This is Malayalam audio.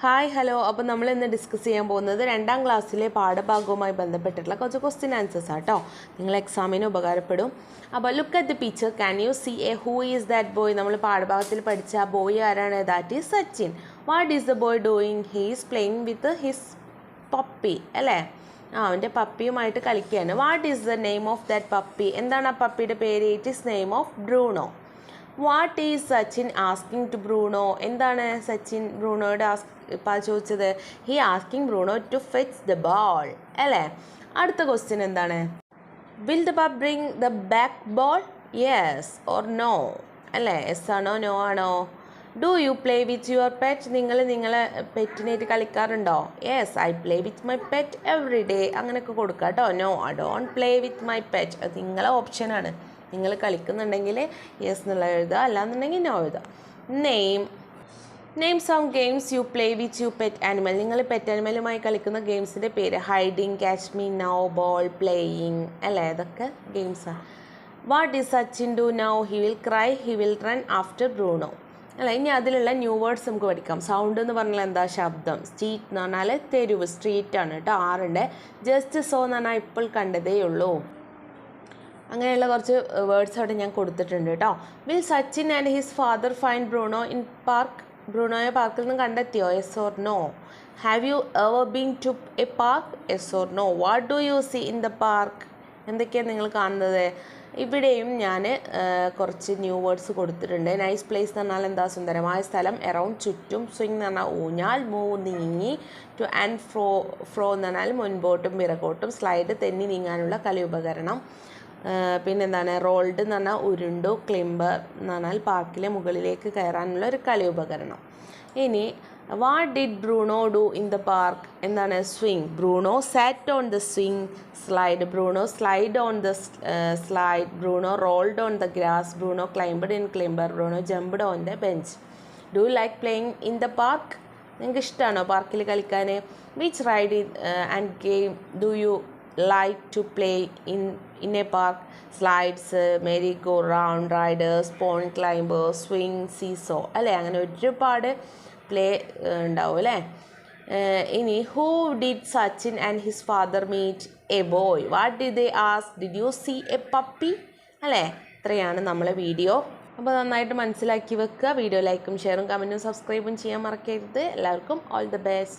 Hi hello. അപ്പോൾ നമ്മൾ ഇന്ന് ഡിസ്കസ് ചെയ്യാൻ പോകുന്നത് 2ാം ക്ലാസ്സിലെ പാഠഭാഗവുമായി ബന്ധപ്പെട്ടിട്ടുള്ള കുറച്ച് ക്വസ്റ്റ്യൻ ആൻസേഴ്സ് ആട്ടോ. നിങ്ങൾ എക്സാമിന് ഉപകാരപ്പെടും. അപ്പോൾ look at the picture, can you see a who is that boy? നമ്മൾ പാഠഭാഗത്തിൽ പഠിച്ച ആ ബോയ് ആരാണ്? That is Sachin. What is the boy doing? He is playing with his puppy അല്ലേ? അവൻ്റെ പപ്പിയുമായിട്ട് കളിക്കുകയാണ്. What is the name of that puppy? എന്താണ് ആ പപ്പിയുടെ പേര്? It is name of Bruno. What is Sachin asking to Bruno? എന്താണ് സച്ചിൻ ബ്രൂണോയോട് ചോദിച്ചത്? He asking Bruno to fetch the ball അല്ലേ? അടുത്ത ക്വസ്റ്റ്യൻ എന്താണ്? Will the pup bring the back ball? Yes or no അല്ലേ? യെസ് ആണോ നോ ആണോ? Do you play with your pet? നിങ്ങൾ നിങ്ങളെ പെറ്റിനായിട്ട് കളിക്കാറുണ്ടോ? Yes I play with my pet every day. അങ്ങനെയൊക്കെ കൊടുക്കുക കേട്ടോ. No I don't play with my pet. അത് നിങ്ങളെ ഓപ്ഷനാണ്. നിങ്ങൾ കളിക്കുന്നുണ്ടെങ്കിൽ യെസ് എന്നുള്ള എഴുതുക, അല്ലാന്നുണ്ടെങ്കിൽ നോ എഴുതുക. Name some games you play with you pet animal. നിങ്ങൾ പെറ്റ് ആനിമലുമായി കളിക്കുന്ന ഗെയിംസിൻ്റെ പേര്. Hiding, catch me, now, ball, playing അല്ലേ? ഇതൊക്കെ ഗെയിംസാണ്. What is Sachin do now? He will cry, he will run after Bruno അല്ല. ഇനി അതിലുള്ള ന്യൂ വേർഡ്സ് നമുക്ക് പഠിക്കാം. സൗണ്ട് എന്ന് പറഞ്ഞാൽ എന്താ? ശബ്ദം. സ്ട്രീറ്റ് എന്ന് പറഞ്ഞാൽ തെരുവ്, സ്ട്രീറ്റാണ് കേട്ടോ. ആറുണ്ട്. ജസ്റ്റ് സോ എന്ന് പറഞ്ഞാൽ ഇപ്പോൾ കണ്ടതേ ഉള്ളൂ. അങ്ങനെയുള്ള കുറച്ച് വേർഡ്സ് അവിടെ ഞാൻ കൊടുത്തിട്ടുണ്ട് കേട്ടോ. Will Sachin and his father find Bruno in park? ബ്രൂണോയെ പാർക്കിൽ നിന്ന് കണ്ടെത്തിയോ? Yes or no? Have you ever been to a park? Yes or no? What do you see in the park? എന്തൊക്കെയാണ് നിങ്ങൾ കാണുന്നത്? ഇവിടെയും ഞാൻ കുറച്ച് ന്യൂ വേർഡ്സ് കൊടുത്തിട്ടുണ്ട്. നൈസ് പ്ലേസ് എന്ന് പറഞ്ഞാൽ എന്താ? സുന്ദരമായ സ്ഥലം. എറൗണ്ട്, ചുറ്റും. സ്വിങ് എന്ന് പറഞ്ഞാൽ ഊഞ്ഞാൽ. മൂവ്, നീങ്ങി. ടു ആൻഡ് ഫ്രോ എന്ന് പറഞ്ഞാൽ മുൻപോട്ടും പിറകോട്ടും. സ്ലൈഡ്, തെന്നി നീങ്ങാനുള്ള കളി ഉപകരണം. പിന്നെന്താണ്? റോൾഡ് എന്ന് പറഞ്ഞാൽ ഉരുണ്ടു. ക്ലിംബർ എന്ന് പറഞ്ഞാൽ പാർക്കിലെ മുകളിലേക്ക് കയറാനുള്ള ഒരു കളി ഉപകരണം. ഇനി what did Bruno do in the park? എന്താണ്? Swing. Bruno sat on the swing. Slide. Bruno slide on the slide. Bruno rolled on the grass. Bruno climbed in climber. Bruno jumped on the bench. Do you like playing in the park? നിങ്ങൾക്ക് ഇഷ്ടമാണോ പാർക്കിൽ കളിക്കാൻ? Which ride and game do you like to play in a park? Slides, merry go round, riders, pond climbers, swing, seesaw അല്ലേ? അങ്ങനെ ഒരുപാട് പ്ലേ ഉണ്ടാവും അല്ലേ? ഇനി who did Sachin and his father meet? A boy. What did they ask? Did you see a puppy? അല്ലേ? ഇത്രയാണ് നമ്മളെ വീഡിയോ. അപ്പോൾ നന്നായിട്ട് മനസ്സിലാക്കി വെക്കുക. വീഡിയോ ലൈക്കും ഷെയറും കമൻറ്റും സബ്സ്ക്രൈബും ചെയ്യാൻ മറക്കരുത്. എല്ലാവർക്കും ഓൾ ദി ബെസ്റ്റ്.